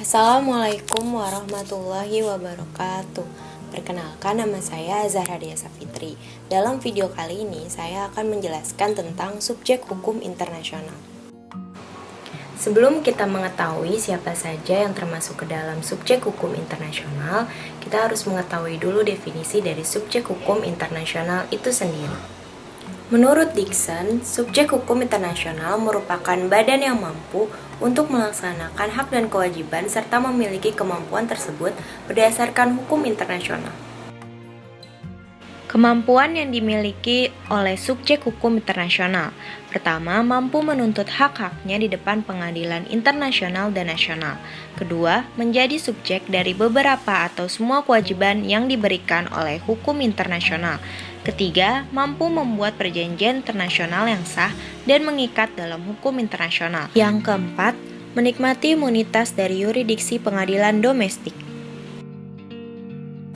Assalamualaikum warahmatullahi wabarakatuh. Perkenalkan, nama saya Zahra Dea Safitri. Dalam video kali ini saya akan menjelaskan tentang subjek hukum internasional. Sebelum kita mengetahui siapa saja yang termasuk ke dalam subjek hukum internasional, kita harus mengetahui dulu definisi dari subjek hukum internasional itu sendiri. Menurut Dickson, subjek hukum internasional merupakan badan yang mampu untuk melaksanakan hak dan kewajiban serta memiliki kemampuan tersebut berdasarkan hukum internasional. Kemampuan yang dimiliki oleh subjek hukum internasional. Pertama, mampu menuntut hak-haknya di depan pengadilan internasional dan nasional. Kedua, menjadi subjek dari beberapa atau semua kewajiban yang diberikan oleh hukum internasional. Ketiga, mampu membuat perjanjian internasional yang sah dan mengikat dalam hukum internasional. Yang keempat, menikmati imunitas dari yurisdiksi pengadilan domestik.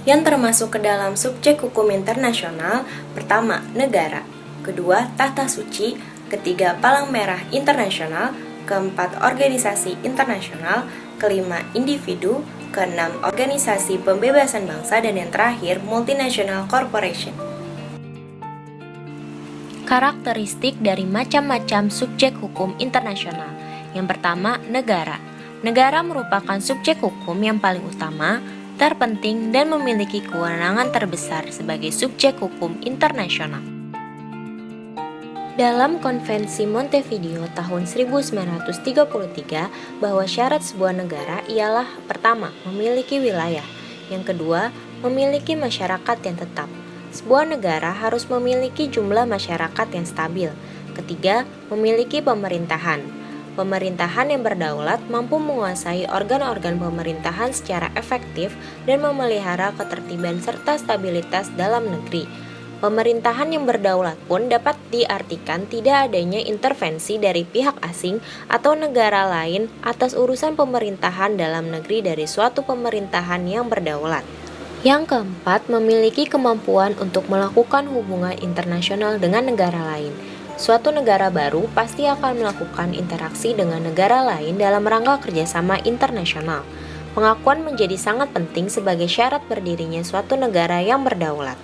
Yang termasuk ke dalam subjek hukum internasional, pertama, negara, kedua, tahta suci, ketiga, palang merah internasional, keempat, organisasi internasional, kelima, individu, keenam, organisasi pembebasan bangsa, dan yang terakhir, multinational corporation. Karakteristik dari macam-macam subjek hukum internasional. Yang pertama, negara. Negara merupakan subjek hukum yang paling utama, terpenting, dan memiliki kewenangan terbesar sebagai subjek hukum internasional. Dalam Konvensi Montevideo tahun 1933, bahwa syarat sebuah negara ialah pertama, memiliki wilayah, yang kedua, memiliki masyarakat yang tetap. Sebuah negara harus memiliki jumlah masyarakat yang stabil. Ketiga, memiliki pemerintahan. Pemerintahan yang berdaulat mampu menguasai organ-organ pemerintahan secara efektif dan memelihara ketertiban serta stabilitas dalam negeri. Pemerintahan yang berdaulat pun dapat diartikan tidak adanya intervensi dari pihak asing atau negara lain atas urusan pemerintahan dalam negeri dari suatu pemerintahan yang berdaulat. Yang keempat, memiliki kemampuan untuk melakukan hubungan internasional dengan negara lain. Suatu negara baru pasti akan melakukan interaksi dengan negara lain dalam rangka kerjasama internasional. Pengakuan menjadi sangat penting sebagai syarat berdirinya suatu negara yang berdaulat.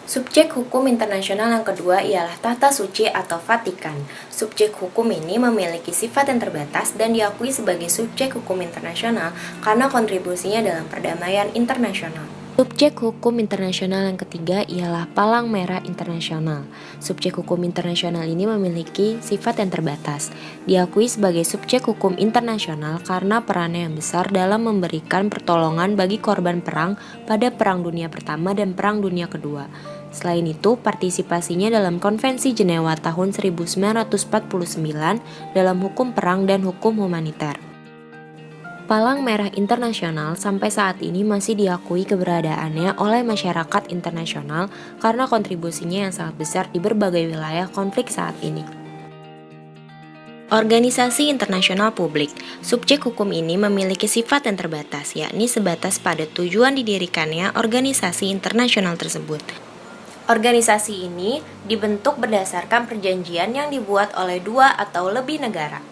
Subjek hukum internasional yang kedua ialah tahta suci atau Vatikan. Subjek hukum ini memiliki sifat yang terbatas dan diakui sebagai subjek hukum internasional karena kontribusinya dalam perdamaian internasional. Subjek hukum internasional yang ketiga ialah Palang Merah Internasional. Subjek hukum internasional ini memiliki sifat yang terbatas. Diakui sebagai subjek hukum internasional karena perannya yang besar dalam memberikan pertolongan bagi korban perang pada Perang Dunia Pertama dan Perang Dunia Kedua. Selain itu, partisipasinya dalam Konvensi Jenewa tahun 1949 dalam hukum perang dan hukum humaniter. Palang Merah Internasional sampai saat ini masih diakui keberadaannya oleh masyarakat internasional karena kontribusinya yang sangat besar di berbagai wilayah konflik saat ini. Organisasi internasional publik. Subjek hukum ini memiliki sifat yang terbatas, yakni sebatas pada tujuan didirikannya organisasi internasional tersebut. Organisasi ini dibentuk berdasarkan perjanjian yang dibuat oleh dua atau lebih negara.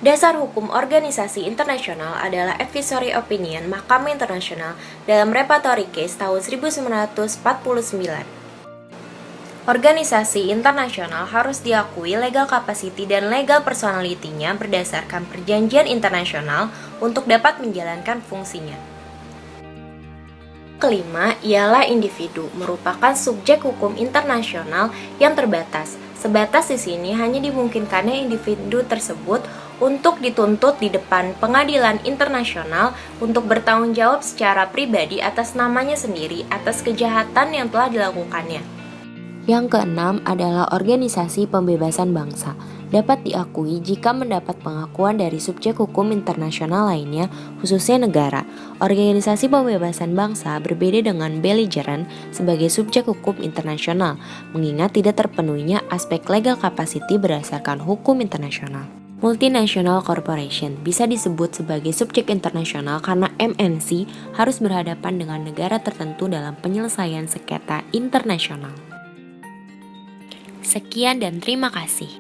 Dasar hukum organisasi internasional adalah advisory opinion Mahkamah Internasional dalam Repertory Case tahun 1949. Organisasi internasional harus diakui legal capacity dan legal personality-nya berdasarkan perjanjian internasional untuk dapat menjalankan fungsinya. Kelima ialah individu, merupakan subjek hukum internasional yang terbatas. Sebatas di sini hanya dimungkinkannya individu tersebut untuk dituntut di depan pengadilan internasional untuk bertanggung jawab secara pribadi atas namanya sendiri atas kejahatan yang telah dilakukannya. Yang keenam adalah organisasi pembebasan bangsa. Dapat diakui jika mendapat pengakuan dari subjek hukum internasional lainnya, khususnya negara. Organisasi pembebasan bangsa berbeda dengan belligerent sebagai subjek hukum internasional, mengingat tidak terpenuhinya aspek legal capacity berdasarkan hukum internasional. Multinational corporation bisa disebut sebagai subjek internasional karena MNC harus berhadapan dengan negara tertentu dalam penyelesaian sengketa internasional. Sekian dan terima kasih.